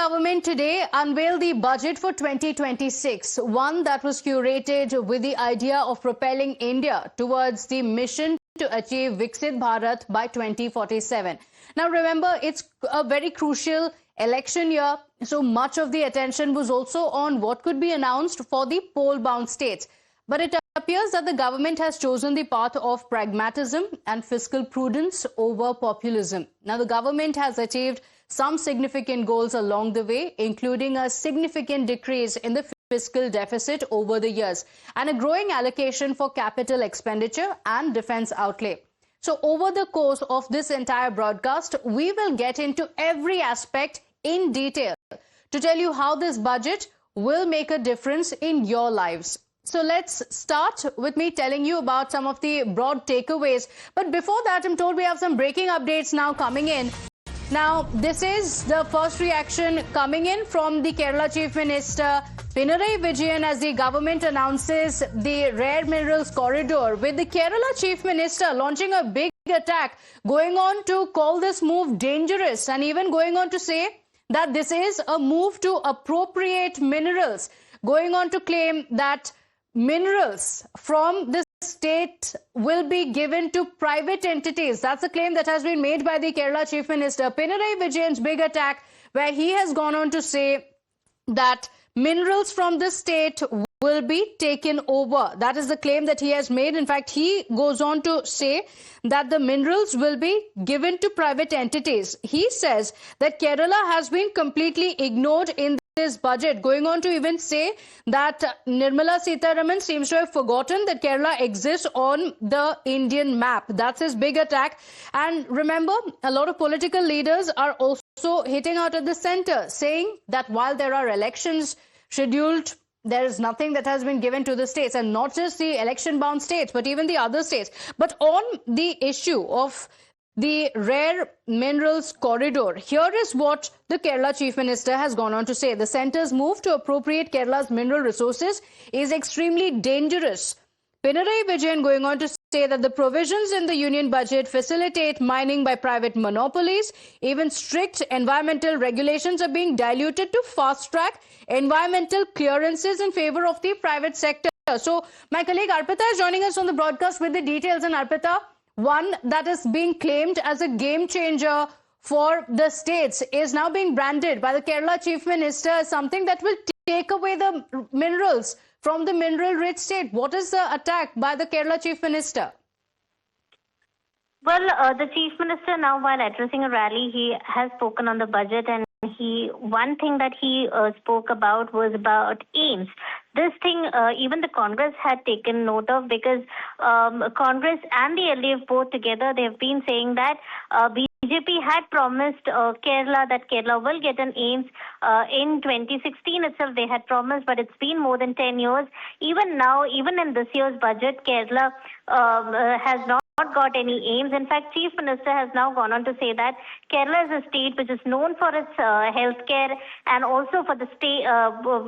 government today unveiled the budget for 2026, one that was curated with the idea of propelling India towards the mission to achieve Viksit Bharat by 2047. Now remember, it's a very crucial election year, so much of the attention was also on what could be announced for the poll-bound states. But it appears that the government has chosen the path of pragmatism and fiscal prudence over populism. Now the government has achieved some significant goals along the way, including a significant decrease in the fiscal deficit over the years and a growing allocation for capital expenditure and defense outlay. So over the course of this entire broadcast, we will get into every aspect in detail to tell you how this budget will make a difference in your lives. So let's start with me telling you about some of the broad takeaways. But before that, I'm told we have some breaking updates now coming in. Now, this is the first reaction coming in from the Kerala Chief Minister Pinarayi Vijayan as the government announces the rare minerals corridor, with the Kerala Chief Minister launching a big attack, going on to call this move dangerous and even going on to say that this is a move to appropriate minerals, going on to claim that minerals from this state will be given to private entities. That's a claim that has been made by the Kerala Chief Minister. Pinarayi Vijayan's big attack, where he has gone on to say that minerals from the state will be taken over. That is the claim that he has made. In fact, he goes on to say that the minerals will be given to private entities. He says that Kerala has been completely ignored in this budget, going on to even say that Nirmala Sitharaman seems to have forgotten that Kerala exists on the Indian map. That's his big attack. And remember, a lot of political leaders are also hitting out at the center, saying that while there are elections scheduled, there is nothing that has been given to the states, and not just the election-bound states, but even the other states. But on the issue of the rare minerals corridor, here is what the Kerala Chief Minister has gone on to say. The centre's move to appropriate Kerala's mineral resources is extremely dangerous. Pinarayi Vijayan going on to say that the provisions in the union budget facilitate mining by private monopolies. Even strict environmental regulations are being diluted to fast-track environmental clearances in favor of the private sector. So my colleague Arpita is joining us on the broadcast with the details. And Arpita, one that is being claimed as a game changer for the states is now being branded by the Kerala Chief Minister as something that will take away the minerals from the mineral-rich state. What is the attack by the Kerala Chief Minister? Well, the Chief Minister now, while addressing a rally, he has spoken on the budget, and one thing that he spoke about was about AIIMS. This thing, even the Congress had taken note of, because Congress and the LDF both together, they've been saying that BJP had promised Kerala that Kerala will get an AIIMS. In 2016 itself, they had promised, but it's been more than 10 years. Even now, even in this year's budget, Kerala has not got any AIIMS. In fact, Chief Minister has now gone on to say that Kerala is a state which is known for its healthcare, and also for the state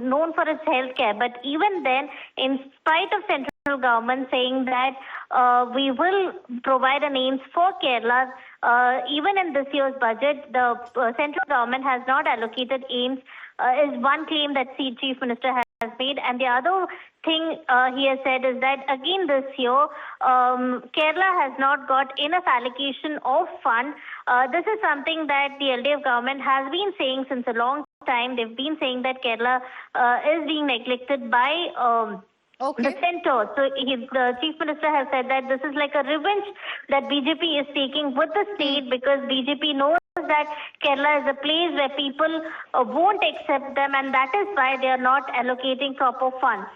known for its healthcare. But even then, in spite of central government saying that we will provide an AIIMS for Kerala, even in this year's budget, the central government has not allocated AIIMS, is one claim that Chief Minister has made. And the other thing he has said is that again this year, Kerala has not got enough allocation of fund. This is something that the LDF government has been saying since a long time. They've been saying that Kerala is being neglected by the centre. So the Chief Minister has said that this is like a revenge that BJP is taking with the state, because BJP knows that Kerala is a place where people won't accept them, and that is why they are not allocating proper funds.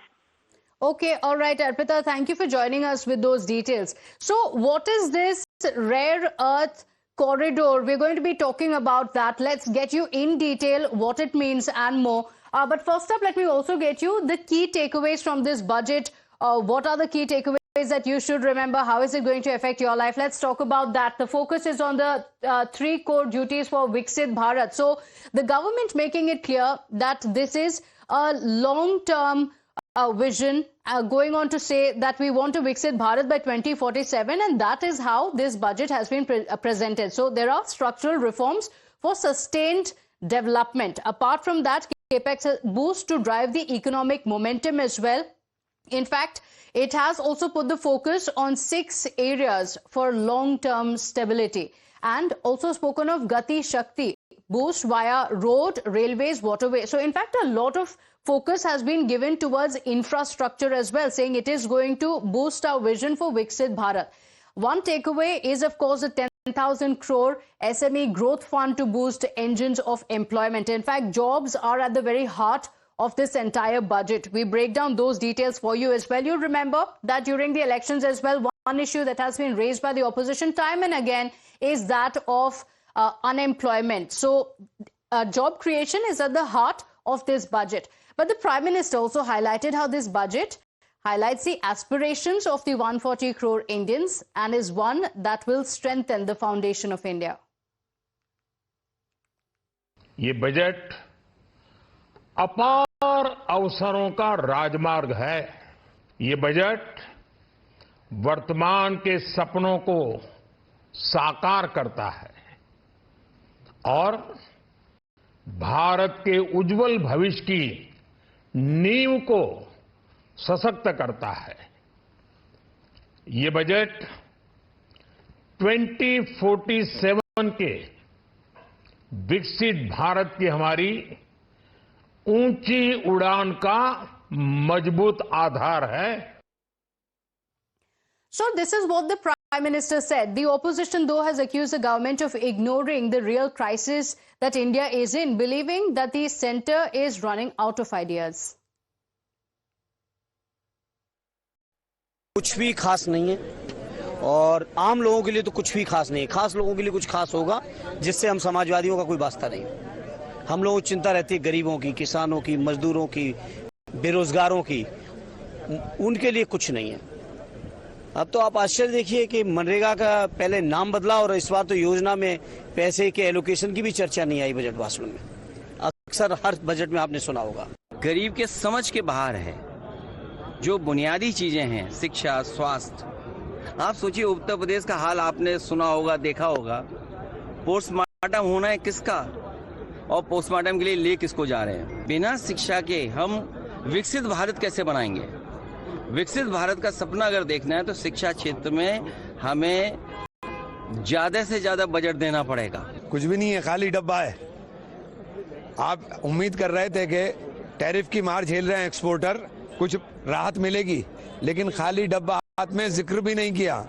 Okay, all right, Arpita, thank you for joining us with those details. So what is this rare earth corridor? We're going to be talking about that. Let's get you in detail what it means and more. But first up, let me also get you the key takeaways from this budget. What are the key takeaways that you should remember? How is it going to affect your life? Let's talk about that. The focus is on the three core duties for Viksit Bharat. So the government making it clear that this is a long-term vision, going on to say that we want to Viksit Bharat by 2047, and that is how this budget has been presented. So there are structural reforms for sustained development. Apart from that, capex boost to drive the economic momentum as well. In fact, it has also put the focus on 6 areas for long-term stability, and also spoken of Gati Shakti boost via road, railways, waterway. So in fact, a lot of focus has been given towards infrastructure as well, saying it is going to boost our vision for Viksit Bharat. One takeaway is, of course, the 10,000 crore SME growth fund to boost engines of employment. In fact, jobs are at the very heart of this entire budget. We break down those details for you as well. You remember that during the elections as well, one issue that has been raised by the opposition time and again is that of unemployment. So job creation is at the heart of this budget. But the Prime Minister also highlighted how this budget highlights the aspirations of the 140 crore Indians and is one that will strengthen the foundation of India. ये budget अपार अवसरों का राजमार्ग है। ये budget वर्तमान के सपनों को साकार करता है और भारत के उज्जवल भविष्य की नींव को सशक्त करता है। ये बजट 2047 के विकसित भारत की हमारी ऊंची उड़ान का मजबूत आधार है। So this is what the Prime Minister said. The opposition, though, has accused the government of ignoring the real crisis that India is in, believing that the centre is running out of ideas. कुछ भी खास नहीं है और आम लोगों के लिए तो कुछ भी खास नहीं है। खास लोगों के लिए कुछ खास होगा जिससे हम समाजवादियों का कोई वास्ता नहीं। हम लोगों को चिंता रहती है गरीबों की, किसानों की, मजदूरों की, बेरोजगारों की, उनके लिए कुछ नहीं है। अब तो आप आश्चर्य देखिए कि मनरेगा का पहले नाम बदला और इस बार तो योजना में पैसे के एलोकेशन की भी चर्चा नहीं आई बजट भाषण में। अक्सर हर बजट में आपने सुना होगा। गरीब के समझ के बाहर है। जो बुनियादी चीजें हैं, शिक्षा, स्वास्थ्य, आप सोचिए उत्तर प्रदेश का हाल आपने सुना होगा, देखा होगा। पोस्टमार्टम होना है किसका और पोस्टमार्टम के लिए ले किसको जा रहे हैं। बिना शिक्षा के हम विकसित भारत कैसे बनाएंगे। विकसित भारत का सपना अगर देखना है तो शिक्षा क्षेत्र में हमें ज्यादा से ज्यादा बजट देना पड़ेगा। कुछ भी नहीं है, खाली डब्बा है। आप उम्मीद कर रहे थे कि टैरिफ की मार झेल रहे हैं एक्सपोर्टर, कुछ राहत मिलेगी, लेकिन खाली डब्बा हाथ में जिक्र भी नहीं किया।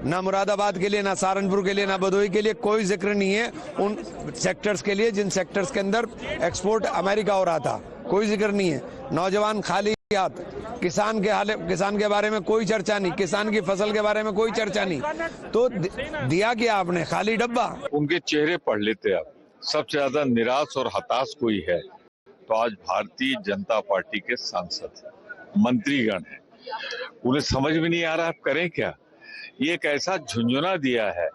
ना मुरादाबाद के लिए, ना सहारनपुर के लिए, ना भदोही के लिए कोई जिक्र नहीं है उन सेक्टर्स के लिए जिन सेक्टर्स के अंदर एक्सपोर्ट अमेरिका हो रहा था। कोई जिक्र नहीं है। नौजवान खाली हाथ, किसान के बारे में कोई चर्चा नहीं, किसान की फसल के बारे में कोई चर्चा नहीं। तो दिया क्या आपने? खाली डब्बा। उनके चेहरे पढ़ लेते आप। सबसे ज्यादा निराश और हताश कोई है तो आज भारतीय जनता पार्टी के सांसद, मंत्रीगण हैं। उन्हें समझ में नहीं आ रहा आप करें क्या। ये एक ऐसा झुंझुना दिया है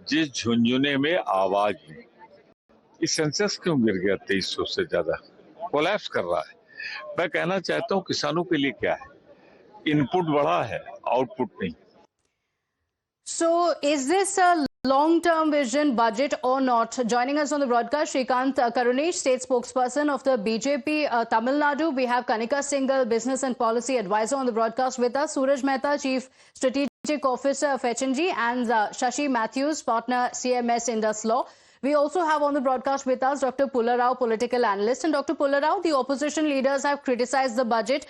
जिस झुंझुने में आवाज नहीं। इस सेंसस क्यों गिर गया 2300 से ज्यादा, कोलैप्स कर रहा है। मैं कहना चाहता हूं किसानों के लिए क्या है, इनपुट बढ़ा है, आउटपुट नहीं। So is this a long-term vision budget or not? Joining us on the broadcast, Shrikant Karunesh, state spokesperson of the BJP Tamil Nadu. We have Kanika Singhal, business and policy advisor on the broadcast with us. Suraj Mehta, chief strategic officer of H&G, and Shashi Matthews, partner CMS Indus Law. We also have on the broadcast with us Dr. Pulla Rao, political analyst. And Dr. Pulla Rao, the opposition leaders have criticized the budget.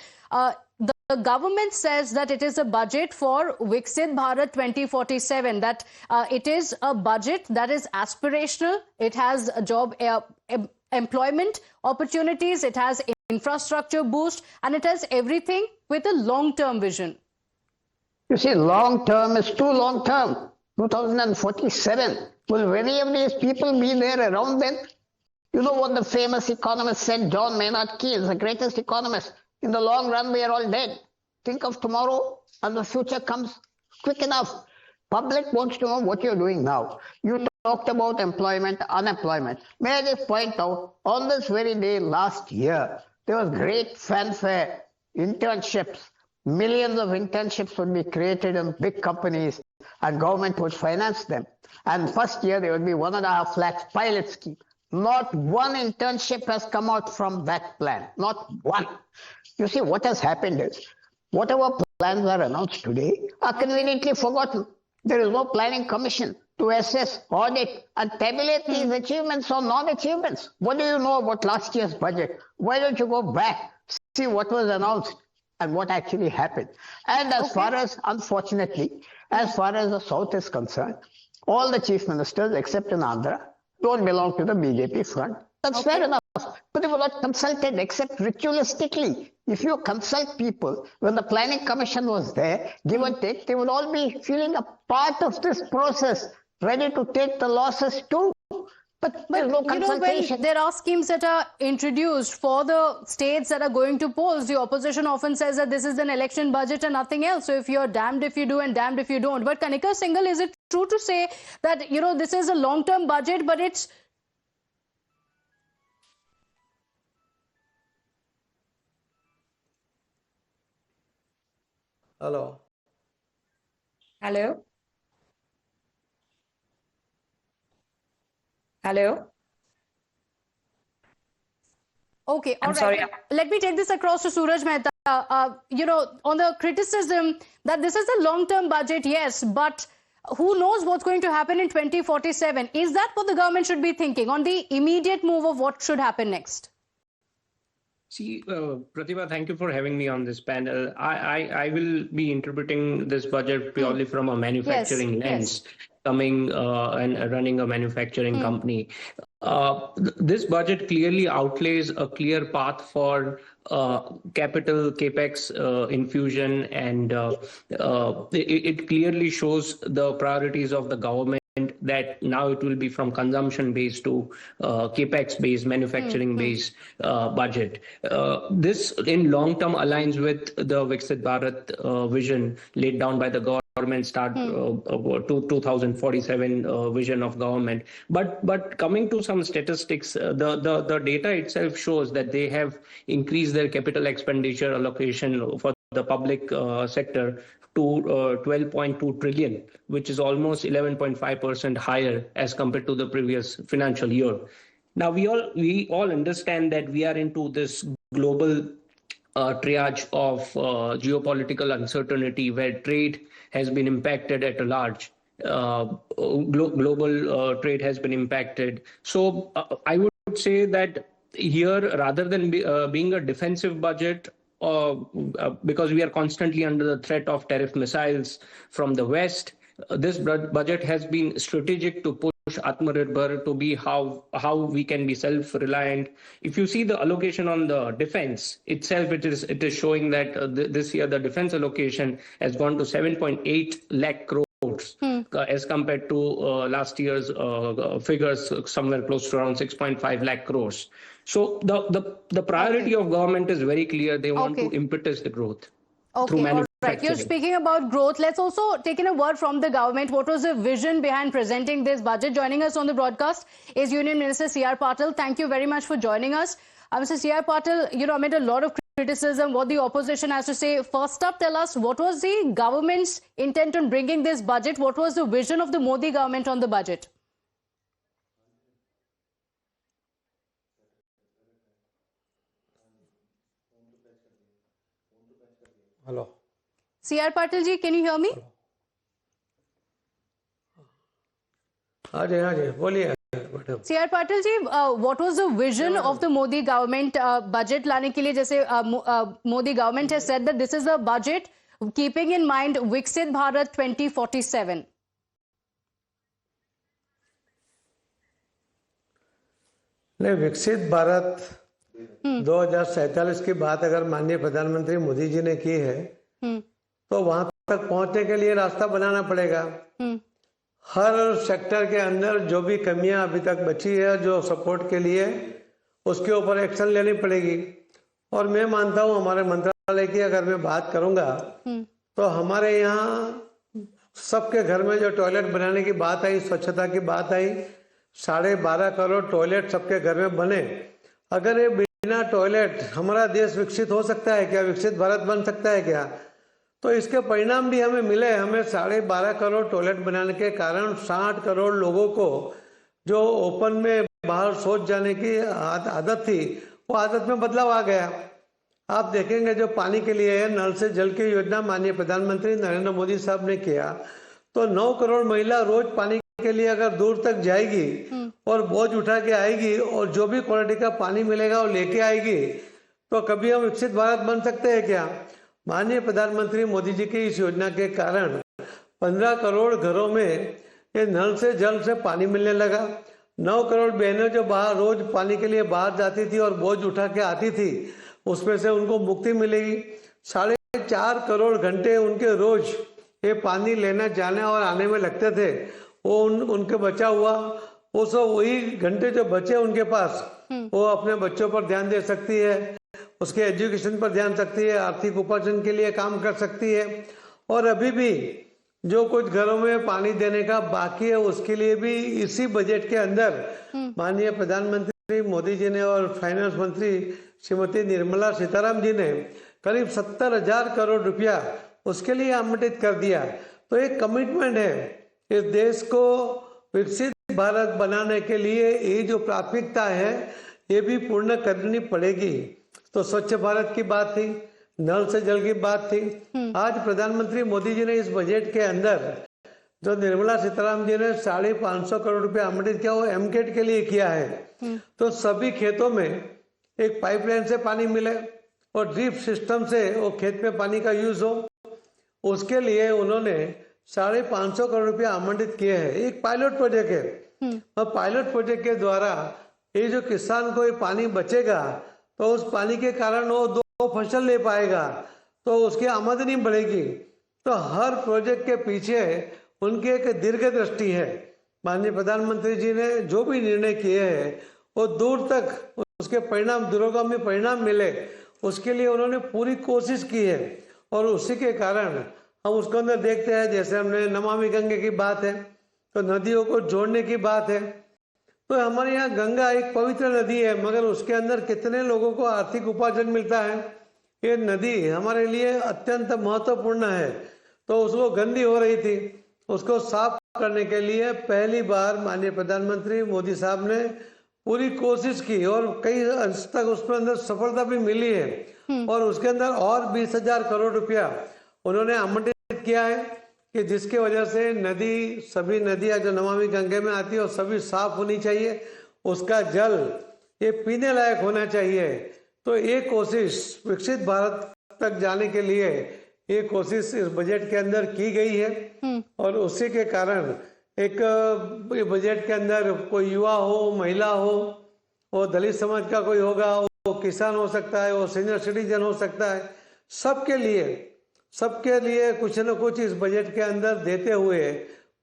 The government says that it is a budget for Viksit Bharat 2047, that it is a budget that is aspirational. It has job employment opportunities, it has infrastructure boost, and it has everything with a long-term vision. You see, long-term is too long-term. 2047. Will any of these people be there around then? You know what the famous economist said, John Maynard Keynes, the greatest economist. In the long run, we are all dead. Think of tomorrow and the future comes quick enough. Public wants to know what you're doing now. You talked about employment, unemployment. May I just point out, on this very day last year, there was great fanfare, internships. Millions of internships would be created in big companies and government would finance them. And first year, there would be 1.5 lakh pilot scheme. Not one internship has come out from that plan. Not one. You see, what has happened is, whatever plans are announced today are conveniently forgotten. There is no planning commission to assess, audit, and tabulate these achievements or non-achievements. What do you know about last year's budget? Why don't you go back, see what was announced and what actually happened? And as far as, unfortunately, as far as the South is concerned, all the chief ministers, except in Andhra, don't belong to the BJP front. That's fair enough. But they were not consulted except ritualistically. If you consult people, when the planning commission was there, give and take, they would all be feeling a part of this process, ready to take the losses too. But there's no consultation. When there are schemes that are introduced for the states that are going to polls, the opposition often says that this is an election budget and nothing else. So if you're damned if you do and damned if you don't. But Kanika Singhal, is it true to say that, this is a long-term budget, but it's... Hello. Hello. Hello. Okay, all I'm right. sorry. Let me take this across to Suraj Mehta. On the criticism that this is a long-term budget, yes, but who knows what's going to happen in 2047? Is that what the government should be thinking on the immediate move of what should happen next? See, Pratibha, thank you for having me on this panel. I will be interpreting this budget purely from a manufacturing lens, coming and running a manufacturing company. This budget clearly outlays a clear path for capital capex infusion, and it clearly shows the priorities of the government, that now it will be from consumption based to capex based, manufacturing based budget. This in long term aligns with the Viksit Bharat vision laid down by the government start to 2047 vision of government. But coming to some statistics, the data itself shows that they have increased their capital expenditure allocation for the public sector to 12.2 trillion, which is almost 11.5% higher as compared to the previous financial year. Now, we all understand that we are into this global triage of geopolitical uncertainty, where trade has been impacted at a large. Global trade has been impacted. So I would say that here, rather than being a defensive budget, because we are constantly under the threat of tariff missiles from the West, this budget has been strategic to push Atmanirbhar to be how we can be self-reliant. If you see the allocation on the defense itself, it is showing that this year the defense allocation has gone to 7.8 lakh crores as compared to last year's figures, somewhere close to around 6.5 lakh crores. So the priority of government is very clear. They want to impetus the growth through manufacturing. Right. You're speaking about growth. Let's also take in a word from the government. What was the vision behind presenting this budget? Joining us on the broadcast is Union Minister C.R. Patil. Thank you very much for joining us. Mr. C.R. Patil, amid a lot of criticism, what the opposition has to say. First up, tell us, what was the government's intent on bringing this budget? What was the vision of the Modi government on the budget? Hello. C.R. Patil ji, can you hear me? हाँ जी बोलिए। C.R. Patil ji, what was the vision of the Modi government budget लाने के लिए? जैसे Modi government has said that this is a budget keeping in mind Viksit Bharat 2047. नहीं, विकसित भारत 2047 की बात अगर माननीय प्रधानमंत्री मोदी जी ने की है, तो वहां तक पहुंचने के लिए रास्ता बनाना पड़ेगा। हर सेक्टर के अंदर जो भी कमियां अभी तक बची है, जो सपोर्ट के लिए, उसके ऊपर एक्शन लेनी पड़ेगी। और मैं मानता हूं हमारे मंत्रालय की अगर मैं बात करूंगा, तो हमारे यहाँ सबके घर में जो टॉयलेट बनाने की बात आई, स्वच्छता की बात आई, 12.5 करोड़ टॉयलेट सबके घर में बने। अगर ये बिना टॉयलेट हमारा देश विकसित हो सकता है क्या? विकसित भारत बन सकता है क्या? तो इसके परिणाम भी हमें मिले। हमें 12.5 करोड़ टॉयलेट बनाने के कारण 60 करोड़ लोगों को जो ओपन में बाहर शौच जाने की आदत थी, वो आदत में बदलाव आ गया। आप देखेंगे जो पानी के लिए नल से जल की योजना माननीय प्रधानमंत्री नरेंद्र मोदी साहब ने किया, तो 9 करोड़ महिला रोज पानी के लिए अगर दूर तक जाएगी और बोझ उठा के आएगी और जो भी क्वालिटी का पानी मिलेगा वो लेके आएगी, तो कभी हम विकसित भारत बन सकते हैं क्या? माननीय प्रधानमंत्री मोदी जी की इस योजना के कारण 15 करोड़ घरों में ये नल से जल से पानी मिलने लगा। 9 करोड़ बहनें जो बाहर रोज पानी के लिए बाहर जाती थी और बोझ उठा के आती थी, उसमें से उनको मुक्ति मिलेगी। 4.5 करोड़ घंटे उनके रोज ये पानी लेने जाने और आने में लगते थे, वो उनके बचा हुआ वो सब वही घंटे जो बचे उनके पास, वो अपने बच्चों पर ध्यान दे सकती है, उसके एजुकेशन पर ध्यान सकती है, आर्थिक उपार्जन के लिए काम कर सकती है। और अभी भी जो कुछ घरों में पानी देने का बाकी है, उसके लिए भी इसी बजट के अंदर माननीय प्रधानमंत्री मोदी जी ने और फाइनेंस मंत्री श्रीमती निर्मला सीतारामन जी ने करीब 70,000 करोड़ रुपया उसके लिए आवंटित कर दिया। तो एक कमिटमेंट है इस देश को विकसित भारत बनाने के लिए, ये जो प्राथमिकता है ये भी पूर्ण करनी पड़ेगी। तो स्वच्छ भारत की बात थी, नल से जल की बात थी। आज प्रधानमंत्री मोदी जी ने इस बजट के अंदर जो निर्मला सीतारामन जी ने 550 करोड़ रुपया आवंटित किया, वो एमकेट के लिए किया है। तो सभी खेतों में एक पाइपलाइन से पानी मिले और ड्रिप सिस्टम से वो खेत में पानी का यूज हो, उसके लिए उन्होंने 550 करोड़ रुपया आवंटित किए हैं। एक पायलट प्रोजेक्ट है और पायलट प्रोजेक्ट के द्वारा ये जो किसान को ये पानी बचेगा तो उस पानी के कारण वो 2 फसल ले पाएगा, तो उसकी आमदनी बढ़ेगी। तो हर प्रोजेक्ट के पीछे उनकी एक दीर्घ दृष्टि है। माननीय प्रधानमंत्री जी ने जो भी निर्णय किए हैं वो दूर तक उसके परिणाम, दूरगामी परिणाम मिले, उसके लिए उन्होंने पूरी कोशिश की है। और उसी के कारण हम उसके अंदर देखते हैं, जैसे हमने नमामि गंगे की बात है, तो नदियों को जोड़ने की बात है। तो हमारे यहाँ गंगा एक पवित्र नदी है, मगर उसके अंदर कितने लोगों को आर्थिक उपार्जन मिलता है। ये नदी हमारे लिए अत्यंत महत्वपूर्ण है। तो उसको गंदी हो रही थी, उसको साफ करने के लिए पहली बार माननीय प्रधानमंत्री मोदी साहब ने पूरी कोशिश की और कई अंश तक उसमें अंदर सफलता भी मिली है। और उसके अंदर और 20,000 करोड़ रुपया उन्होंने आवंटित किया है कि जिसकी वजह से नदी, सभी नदियां जो नमामि गंगे में आती है और सभी साफ होनी चाहिए, उसका जल ये पीने लायक होना चाहिए। तो ये कोशिश विकसित भारत तक जाने के लिए ये कोशिश इस बजट के अंदर की गई है। और उसी के कारण एक बजट के अंदर कोई युवा हो, महिला हो, वो दलित समाज का कोई होगा, वो किसान हो सकता है, वो सीनियर सिटीजन हो सकता है, सबके लिए कुछ न कुछ इस बजट के अंदर देते हुए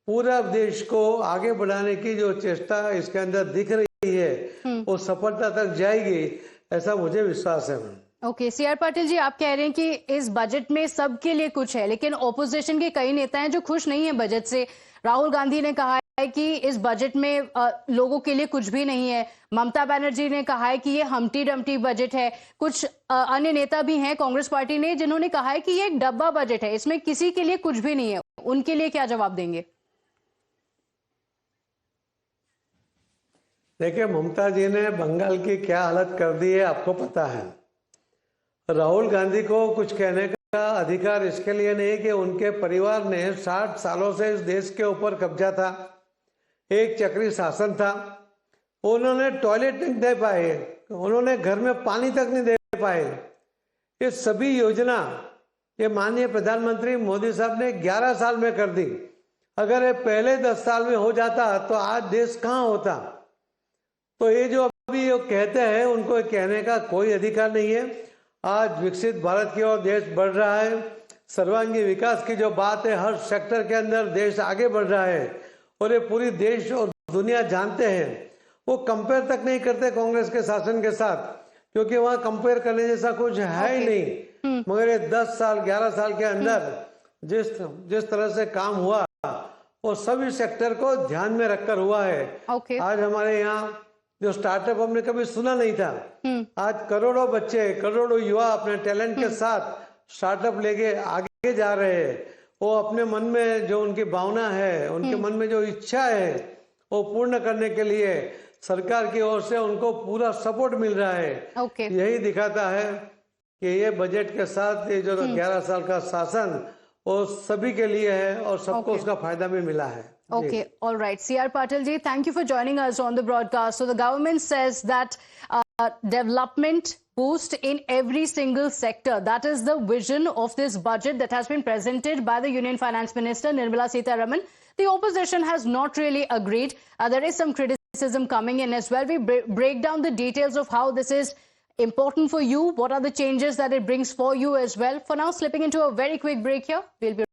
पूरा देश को आगे बढ़ाने की जो चेष्टा इसके अंदर दिख रही है वो सफलता तक जाएगी, ऐसा मुझे विश्वास है। ओके, सीआर पाटिल जी, आप कह रहे हैं कि इस बजट में सबके लिए कुछ है, लेकिन ऑपोजिशन के कई नेता हैं जो खुश नहीं है बजट से। राहुल गांधी ने कहा है कि इस बजट में लोगों के लिए कुछ भी नहीं है। ममता बनर्जी ने कहा है कि ये हम्टी डम्टी बजट है। कुछ अन्य नेता भी हैं कांग्रेस पार्टी ने जिन्होंने कहा है कि ये एक डब्बा बजट है, इसमें किसी के लिए कुछ भी नहीं है। उनके लिए क्या जवाब देंगे? देखिए, ममता जी ने बंगाल की क्या हालत कर दी है आपको पता है। राहुल गांधी को कुछ कहने का अधिकार इसके लिए नहीं कि उनके परिवार ने 60 सालों से इस देश के ऊपर कब्जा था, एक चक्री शासन था। उन्होंने टॉयलेट नहीं दे पाए, उन्होंने घर में पानी तक नहीं दे पाए। ये सभी योजना ये माननीय प्रधानमंत्री मोदी साहब ने 11 साल में कर दी। अगर ये पहले 10 साल में हो जाता तो आज देश कहाँ होता। तो ये जो अभी ये कहते हैं, उनको कहने का कोई अधिकार नहीं है। आज विकसित भारत की ओर देश बढ़ रहा है, सर्वांगीण विकास की जो बात है, हर सेक्टर के अंदर देश आगे बढ़ रहा है और ये पूरी देश और दुनिया जानते हैं। वो कंपेयर तक नहीं करते कांग्रेस के शासन के साथ, क्योंकि वहां कंपेयर करने जैसा कुछ है ही नहीं। मगर ये 10 साल 11 साल के अंदर जिस तरह से काम हुआ वो सभी सेक्टर को ध्यान में रखकर हुआ है। आज हमारे यहाँ जो स्टार्टअप हमने कभी सुना नहीं था, आज करोड़ों बच्चे, करोड़ों युवा अपने टैलेंट के साथ स्टार्टअप लेके आगे जा रहे हैं। वो अपने मन में जो उनकी भावना है, उनके मन में जो इच्छा है वो पूर्ण करने के लिए सरकार की ओर से उनको पूरा सपोर्ट मिल रहा है। ओके। यही दिखाता है कि ये बजट के साथ ये जो 11 साल का शासन वो सभी के लिए है और सबको उसका फायदा भी मिला है। Okay, all right. C.R. Patil ji, thank you for joining us on the broadcast. So the government says that development boost in every single sector. That is the vision of this budget that has been presented by the Union Finance Minister Nirmala Sitharaman. The opposition has not really agreed. There is some criticism coming in as well. We break down the details of how this is important for you. What are the changes that it brings for you as well? For now, slipping into a very quick break here. We'll be